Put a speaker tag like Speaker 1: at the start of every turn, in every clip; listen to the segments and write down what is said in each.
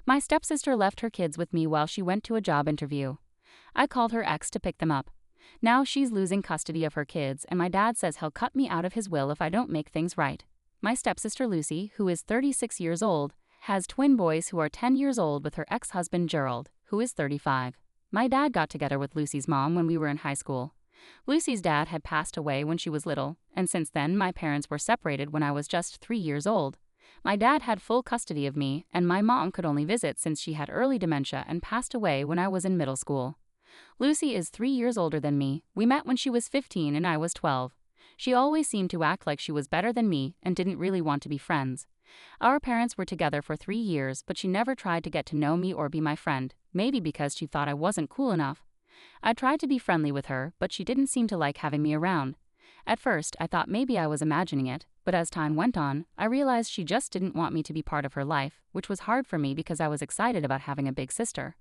Speaker 1: My stepsister left her kids with me while she went to a job interview. I called her ex to pick them up. Now she's losing custody of her kids, and my dad says he'll cut me out of his will if I don't make things right. My stepsister Lucy, who is 36 years old, has twin boys who are 10 years old with her ex-husband Gerald, who is 35. My dad got together with Lucy's mom when we were in high school. Lucy's dad had passed away when she was little, and since then my parents were separated when I was just 3 years old. My dad had full custody of me, and my mom could only visit since she had early dementia and passed away when I was in middle school. Lucy is 3 years older than me. We met when she was 15 and I was 12. She always seemed to act like she was better than me and didn't really want to be friends. Our parents were together for 3 years, but she never tried to get to know me or be my friend, maybe because she thought I wasn't cool enough. I tried to be friendly with her, but she didn't seem to like having me around. At first, I thought maybe I was imagining it, but as time went on, I realized she just didn't want me to be part of her life, which was hard for me because I was excited about having a big sister.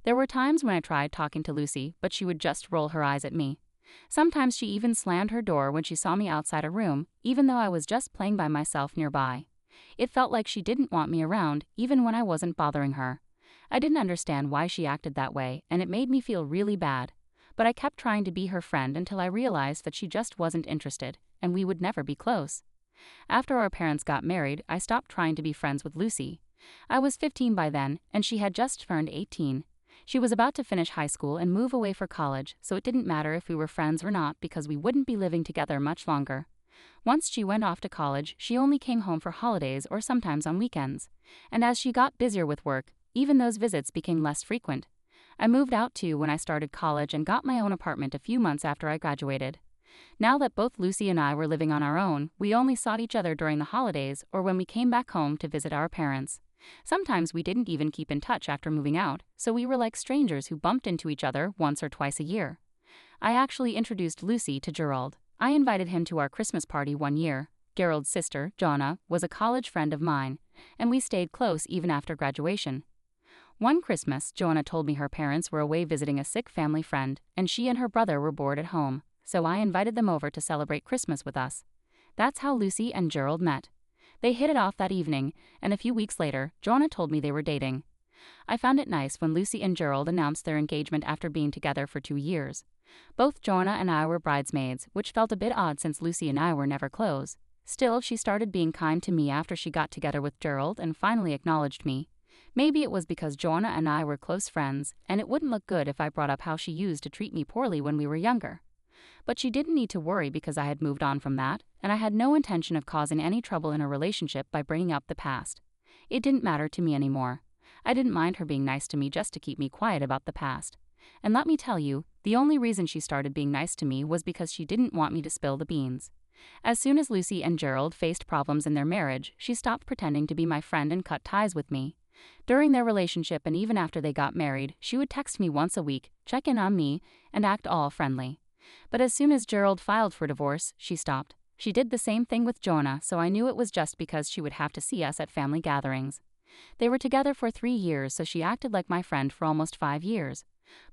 Speaker 1: There were times when I tried talking to Lucy, but she would just roll her eyes at me. Sometimes she even slammed her door when she saw me outside a room, even though I was just playing by myself nearby. It felt like she didn't want me around, even when I wasn't bothering her. I didn't understand why she acted that way, and it made me feel really bad. But I kept trying to be her friend until I realized that she just wasn't interested, and we would never be close. After our parents got married, I stopped trying to be friends with Lucy. I was 15 by then, and she had just turned 18. She was about to finish high school and move away for college, so it didn't matter if we were friends or not because we wouldn't be living together much longer. Once she went off to college, she only came home for holidays or sometimes on weekends. And as she got busier with work, even those visits became less frequent. I moved out too when I started college and got my own apartment a few months after I graduated. Now that both Lucy and I were living on our own, we only saw each other during the holidays or when we came back home to visit our parents. Sometimes we didn't even keep in touch after moving out, so we were like strangers who bumped into each other once or twice a year. I actually introduced Lucy to Gerald. I invited him to our Christmas party one year. Gerald's sister, Jonna, was a college friend of mine, and we stayed close even after graduation. One Christmas, Jonna told me her parents were away visiting a sick family friend, and she and her brother were bored at home, so I invited them over to celebrate Christmas with us. That's how Lucy and Gerald met. They hit it off that evening, and a few weeks later, Jonna told me they were dating. I found it nice when Lucy and Gerald announced their engagement after being together for 2 years. Both Jonna and I were bridesmaids, which felt a bit odd since Lucy and I were never close. Still, she started being kind to me after she got together with Gerald and finally acknowledged me. Maybe it was because Jonna and I were close friends, and it wouldn't look good if I brought up how she used to treat me poorly when we were younger. But she didn't need to worry because I had moved on from that, and I had no intention of causing any trouble in a relationship by bringing up the past. It didn't matter to me anymore. I didn't mind her being nice to me just to keep me quiet about the past. And let me tell you, the only reason she started being nice to me was because she didn't want me to spill the beans. As soon as Lucy and Gerald faced problems in their marriage, she stopped pretending to be my friend and cut ties with me. During their relationship and even after they got married, she would text me once a week, check in on me, and act all friendly. But as soon as Gerald filed for divorce, she stopped. She did the same thing with Jonna, so I knew it was just because she would have to see us at family gatherings. They were together for 3 years, so she acted like my friend for almost 5 years.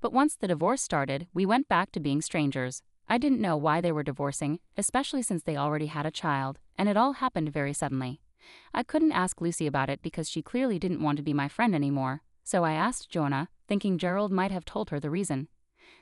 Speaker 1: But once the divorce started, we went back to being strangers. I didn't know why they were divorcing, especially since they already had a child, and it all happened very suddenly. I couldn't ask Lucy about it because she clearly didn't want to be my friend anymore, so I asked Jonna, thinking Gerald might have told her the reason.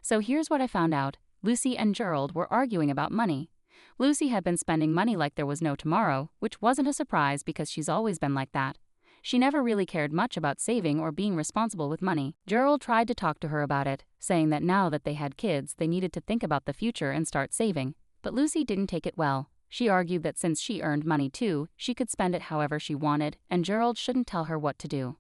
Speaker 1: So here's what I found out. Lucy and Gerald were arguing about money. Lucy had been spending money like there was no tomorrow, which wasn't a surprise because she's always been like that. She never really cared much about saving or being responsible with money. Gerald tried to talk to her about it, saying that now that they had kids, they needed to think about the future and start saving. But Lucy didn't take it well. She argued that since she earned money too, she could spend it however she wanted, and Gerald shouldn't tell her what to do.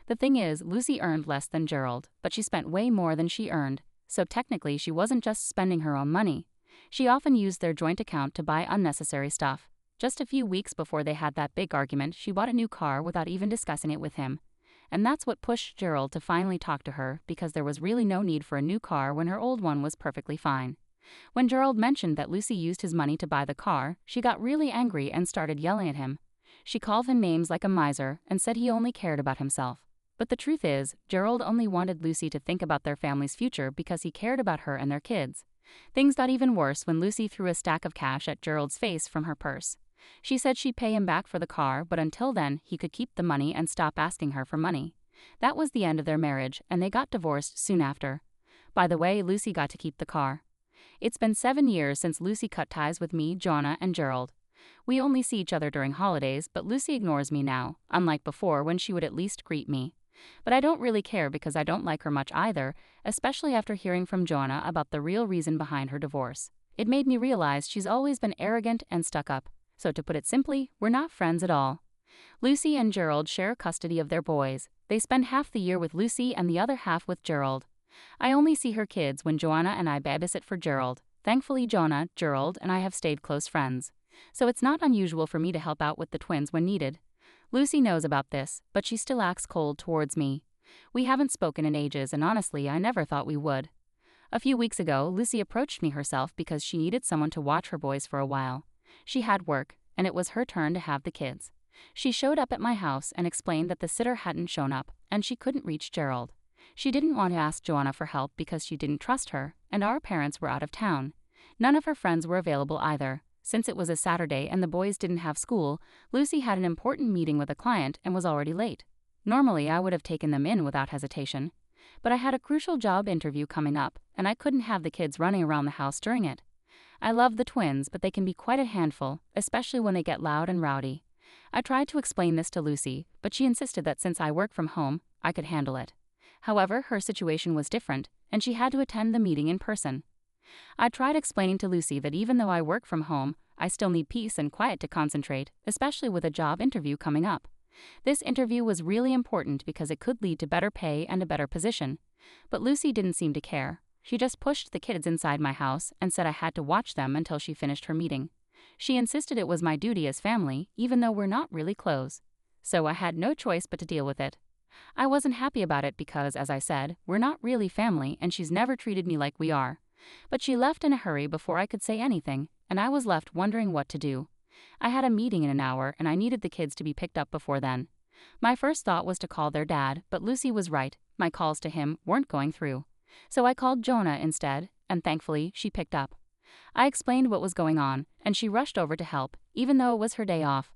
Speaker 1: The thing is, Lucy earned less than Gerald, but she spent way more than she earned, so technically she wasn't just spending her own money. She often used their joint account to buy unnecessary stuff. Just a few weeks before they had that big argument, she bought a new car without even discussing it with him. And that's what pushed Gerald to finally talk to her, because there was really no need for a new car when her old one was perfectly fine. When Gerald mentioned that Lucy used his money to buy the car, she got really angry and started yelling at him. She called him names like a miser and said he only cared about himself. But the truth is, Gerald only wanted Lucy to think about their family's future because he cared about her and their kids. Things got even worse when Lucy threw a stack of cash at Gerald's face from her purse. She said she'd pay him back for the car, but until then, he could keep the money and stop asking her for money. That was the end of their marriage, and they got divorced soon after. By the way, Lucy got to keep the car. It's been 7 years since Lucy cut ties with me, Joanna, and Gerald. We only see each other during holidays, but Lucy ignores me now, unlike before when she would at least greet me. But I don't really care because I don't like her much either, especially after hearing from Joanna about the real reason behind her divorce. It made me realize she's always been arrogant and stuck up. So to put it simply, we're not friends at all. Lucy and Gerald share custody of their boys. They spend half the year with Lucy and the other half with Gerald. I only see her kids when Joanna and I babysit for Gerald. Thankfully, Joanna, Gerald, and I have stayed close friends. So it's not unusual for me to help out with the twins when needed. Lucy knows about this, but she still acts cold towards me. We haven't spoken in ages, and honestly, I never thought we would. A few weeks ago, Lucy approached me herself because she needed someone to watch her boys for a while. She had work, and it was her turn to have the kids. She showed up at my house and explained that the sitter hadn't shown up, and she couldn't reach Gerald. She didn't want to ask Joanna for help because she didn't trust her, and our parents were out of town. None of her friends were available either. Since it was a Saturday and the boys didn't have school, Lucy had an important meeting with a client and was already late. Normally, I would have taken them in without hesitation. But I had a crucial job interview coming up, and I couldn't have the kids running around the house during it. I love the twins, but they can be quite a handful, especially when they get loud and rowdy. I tried to explain this to Lucy, but she insisted that since I work from home, I could handle it. However, her situation was different, and she had to attend the meeting in person. I tried explaining to Lucy that even though I work from home, I still need peace and quiet to concentrate, especially with a job interview coming up. This interview was really important because it could lead to better pay and a better position. But Lucy didn't seem to care. She just pushed the kids inside my house and said I had to watch them until she finished her meeting. She insisted it was my duty as family, even though we're not really close. So I had no choice but to deal with it. I wasn't happy about it because, as I said, we're not really family and she's never treated me like we are. But she left in a hurry before I could say anything, and I was left wondering what to do. I had a meeting in an hour and I needed the kids to be picked up before then. My first thought was to call their dad, but Lucy was right. My calls to him weren't going through. So I called Joanna instead, and thankfully, she picked up. I explained what was going on, and she rushed over to help, even though it was her day off.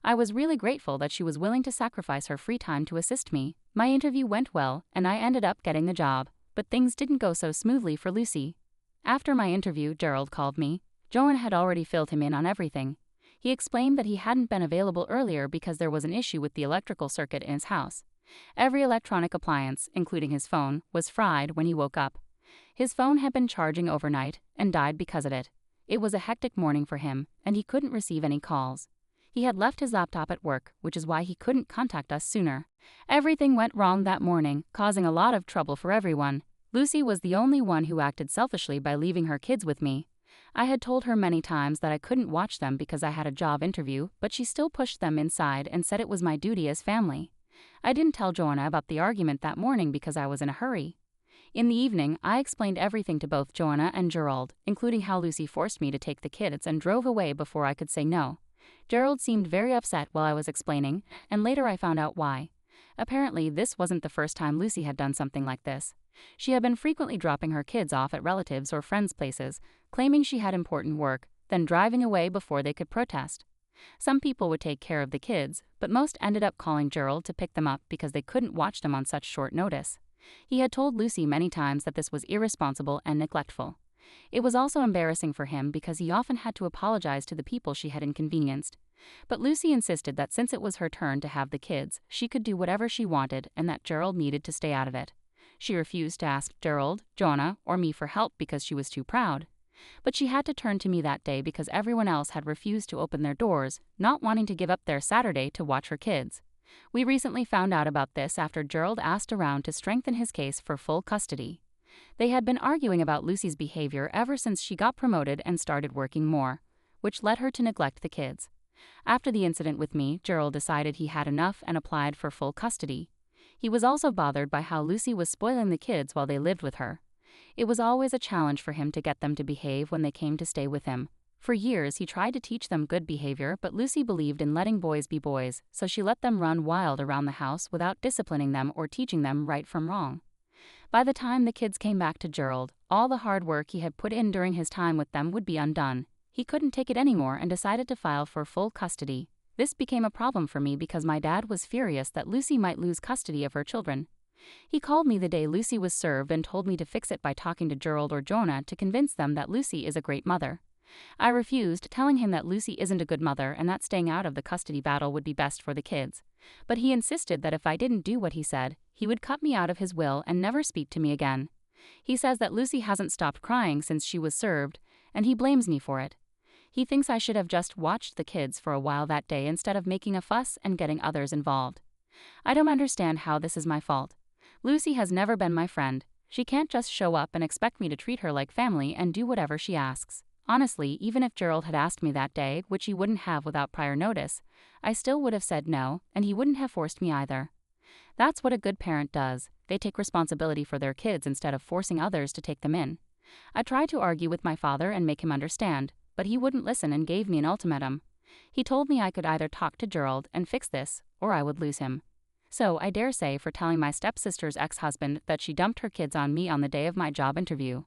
Speaker 1: I was really grateful that she was willing to sacrifice her free time to assist me. My interview went well, and I ended up getting the job, but things didn't go so smoothly for Lucy. After my interview, Gerald called me. Joanna had already filled him in on everything. He explained that he hadn't been available earlier because there was an issue with the electrical circuit in his house. Every electronic appliance, including his phone, was fried when he woke up. His phone had been charging overnight and died because of it. It was a hectic morning for him, and he couldn't receive any calls. He had left his laptop at work, which is why he couldn't contact us sooner. Everything went wrong that morning, causing a lot of trouble for everyone. Lucy was the only one who acted selfishly by leaving her kids with me. I had told her many times that I couldn't watch them because I had a job interview, but she still pushed them inside and said it was my duty as family. I didn't tell Joanna about the argument that morning because I was in a hurry. In the evening, I explained everything to both Joanna and Gerald, including how Lucy forced me to take the kids and drove away before I could say no. Gerald seemed very upset while I was explaining, and later I found out why. Apparently, this wasn't the first time Lucy had done something like this. She had been frequently dropping her kids off at relatives' or friends' places, claiming she had important work, then driving away before they could protest. Some people would take care of the kids, but most ended up calling Gerald to pick them up because they couldn't watch them on such short notice. He had told Lucy many times that this was irresponsible and neglectful. It was also embarrassing for him because he often had to apologize to the people she had inconvenienced. But Lucy insisted that since it was her turn to have the kids, she could do whatever she wanted and that Gerald needed to stay out of it. She refused to ask Gerald, Joanna, or me for help because she was too proud. But she had to turn to me that day because everyone else had refused to open their doors, not wanting to give up their Saturday to watch her kids. We recently found out about this after Gerald asked around to strengthen his case for full custody. They had been arguing about Lucy's behavior ever since she got promoted and started working more, which led her to neglect the kids. After the incident with me, Gerald decided he had enough and applied for full custody. He was also bothered by how Lucy was spoiling the kids while they lived with her. It was always a challenge for him to get them to behave when they came to stay with him. For years, he tried to teach them good behavior, but Lucy believed in letting boys be boys, so she let them run wild around the house without disciplining them or teaching them right from wrong. By the time the kids came back to Gerald, all the hard work he had put in during his time with them would be undone. He couldn't take it anymore and decided to file for full custody. This became a problem for me because my dad was furious that Lucy might lose custody of her children. He called me the day Lucy was served and told me to fix it by talking to Gerald or Jonah to convince them that Lucy is a great mother. I refused, telling him that Lucy isn't a good mother and that staying out of the custody battle would be best for the kids. But he insisted that if I didn't do what he said, he would cut me out of his will and never speak to me again. He says that Lucy hasn't stopped crying since she was served, and he blames me for it. He thinks I should have just watched the kids for a while that day instead of making a fuss and getting others involved. I don't understand how this is my fault. Lucy has never been my friend. She can't just show up and expect me to treat her like family and do whatever she asks. Honestly, even if Gerald had asked me that day, which he wouldn't have without prior notice, I still would have said no, and he wouldn't have forced me either. That's what a good parent does. They take responsibility for their kids instead of forcing others to take them in. I tried to argue with my father and make him understand, but he wouldn't listen and gave me an ultimatum. He told me I could either talk to Gerald and fix this, or I would lose him. So, I dare say for telling my stepsister's ex-husband that she dumped her kids on me on the day of my job interview.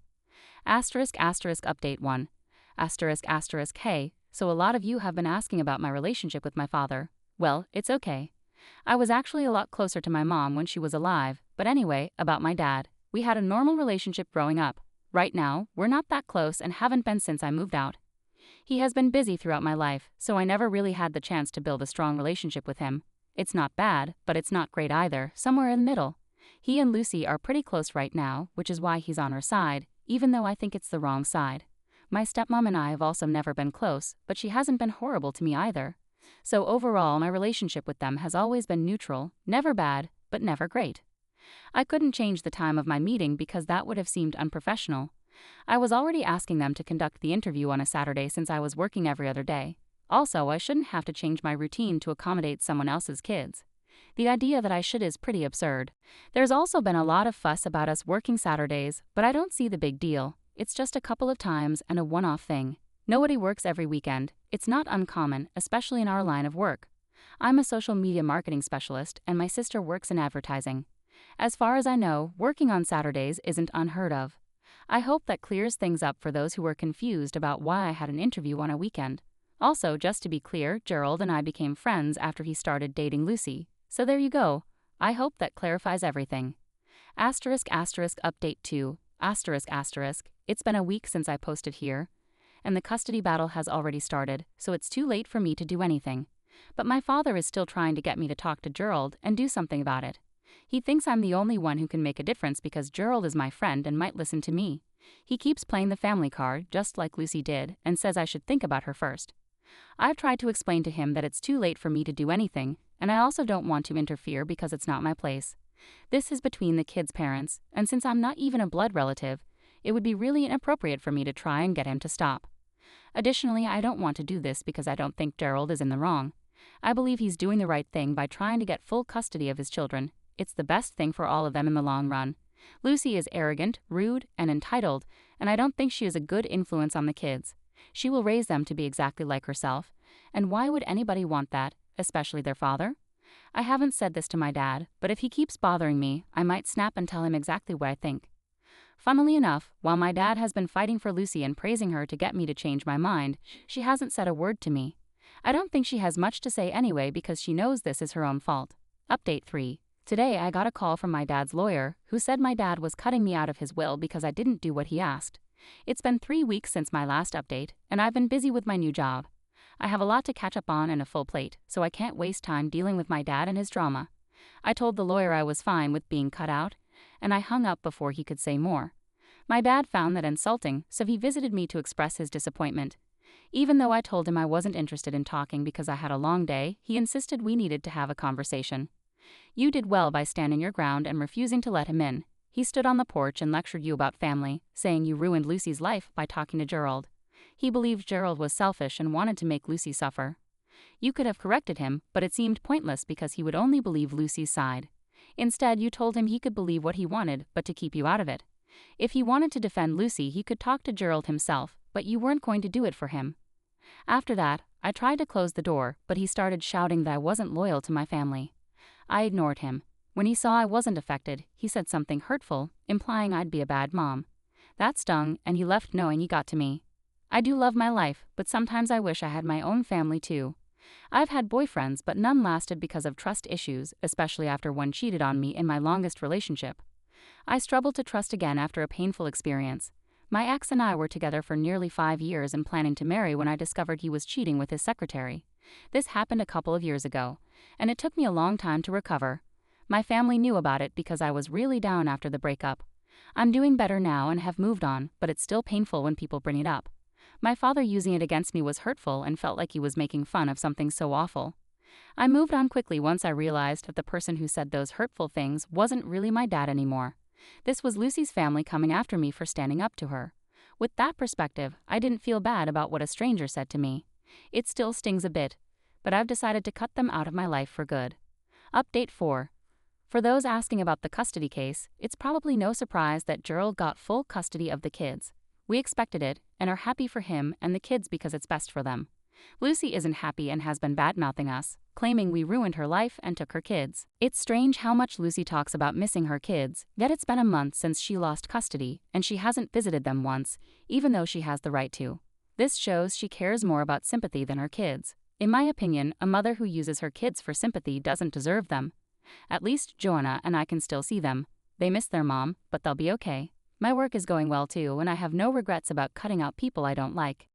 Speaker 1: Update 1. Hey, so a lot of you have been asking about my relationship with my father. Well, it's okay. I was actually a lot closer to my mom when she was alive, but anyway, about my dad. We had a normal relationship growing up. Right now, we're not that close and haven't been since I moved out. He has been busy throughout my life, so I never really had the chance to build a strong relationship with him. It's not bad, but it's not great either, somewhere in the middle. He and Lucy are pretty close right now, which is why he's on her side, even though I think it's the wrong side. My stepmom and I have also never been close, but she hasn't been horrible to me either. So overall, my relationship with them has always been neutral, never bad, but never great. I couldn't change the time of my meeting because that would have seemed unprofessional. I was already asking them to conduct the interview on a Saturday since I was working every other day. Also, I shouldn't have to change my routine to accommodate someone else's kids. The idea that I should is pretty absurd. There's also been a lot of fuss about us working Saturdays, but I don't see the big deal. It's just a couple of times and a one-off thing. Nobody works every weekend. It's not uncommon, especially in our line of work. I'm a social media marketing specialist, and my sister works in advertising. As far as I know, working on Saturdays isn't unheard of. I hope that clears things up for those who were confused about why I had an interview on a weekend. Also, just to be clear, Gerald and I became friends after he started dating Lucy. So there you go. I hope that clarifies everything. Update 2. It's been a week since I posted here, and the custody battle has already started, so it's too late for me to do anything. But my father is still trying to get me to talk to Gerald and do something about it. He thinks I'm the only one who can make a difference because Gerald is my friend and might listen to me. He keeps playing the family card, just like Lucy did, and says I should think about her first. I've tried to explain to him that it's too late for me to do anything, and I also don't want to interfere because it's not my place. This is between the kids' parents, and since I'm not even a blood relative, it would be really inappropriate for me to try and get him to stop. Additionally, I don't want to do this because I don't think Gerald is in the wrong. I believe he's doing the right thing by trying to get full custody of his children. It's the best thing for all of them in the long run. Lucy is arrogant, rude, and entitled, and I don't think she is a good influence on the kids. She will raise them to be exactly like herself, and why would anybody want that, especially their father? I haven't said this to my dad, but if he keeps bothering me, I might snap and tell him exactly what I think. Funnily enough, while my dad has been fighting for Lucy and praising her to get me to change my mind, she hasn't said a word to me. I don't think she has much to say anyway because she knows this is her own fault. Update 3. Today I got a call from my dad's lawyer, who said my dad was cutting me out of his will because I didn't do what he asked. It's been 3 weeks since my last update, and I've been busy with my new job. I have a lot to catch up on and a full plate, so I can't waste time dealing with my dad and his drama. I told the lawyer I was fine with being cut out, and I hung up before he could say more. My dad found that insulting, so he visited me to express his disappointment. Even though I told him I wasn't interested in talking because I had a long day, he insisted we needed to have a conversation. You did well by standing your ground and refusing to let him in. He stood on the porch and lectured you about family, saying you ruined Lucy's life by talking to Gerald. He believed Gerald was selfish and wanted to make Lucy suffer. You could have corrected him, but it seemed pointless because he would only believe Lucy's side. Instead, you told him he could believe what he wanted, but to keep you out of it. If he wanted to defend Lucy, he could talk to Gerald himself, but you weren't going to do it for him. After that, I tried to close the door, but he started shouting that I wasn't loyal to my family. I ignored him. When he saw I wasn't affected, he said something hurtful, implying I'd be a bad mom. That stung, and he left knowing he got to me. I do love my life, but sometimes I wish I had my own family too. I've had boyfriends, but none lasted because of trust issues, especially after one cheated on me in my longest relationship. I struggled to trust again after a painful experience. My ex and I were together for nearly 5 years and planning to marry when I discovered he was cheating with his secretary. This happened a couple of years ago, and it took me a long time to recover. My family knew about it because I was really down after the breakup. I'm doing better now and have moved on, but it's still painful when people bring it up. My father using it against me was hurtful and felt like he was making fun of something so awful. I moved on quickly once I realized that the person who said those hurtful things wasn't really my dad anymore. This was Lucy's family coming after me for standing up to her. With that perspective, I didn't feel bad about what a stranger said to me. It still stings a bit, but I've decided to cut them out of my life for good. Update 4. For those asking about the custody case, it's probably no surprise that Gerald got full custody of the kids. We expected it and are happy for him and the kids because it's best for them. Lucy isn't happy and has been bad-mouthing us, claiming we ruined her life and took her kids. It's strange how much Lucy talks about missing her kids, yet it's been a month since she lost custody, and she hasn't visited them once, even though she has the right to. This shows she cares more about sympathy than her kids. In my opinion, a mother who uses her kids for sympathy doesn't deserve them. At least Joanna and I can still see them. They miss their mom, but they'll be okay. My work is going well too, and I have no regrets about cutting out people I don't like.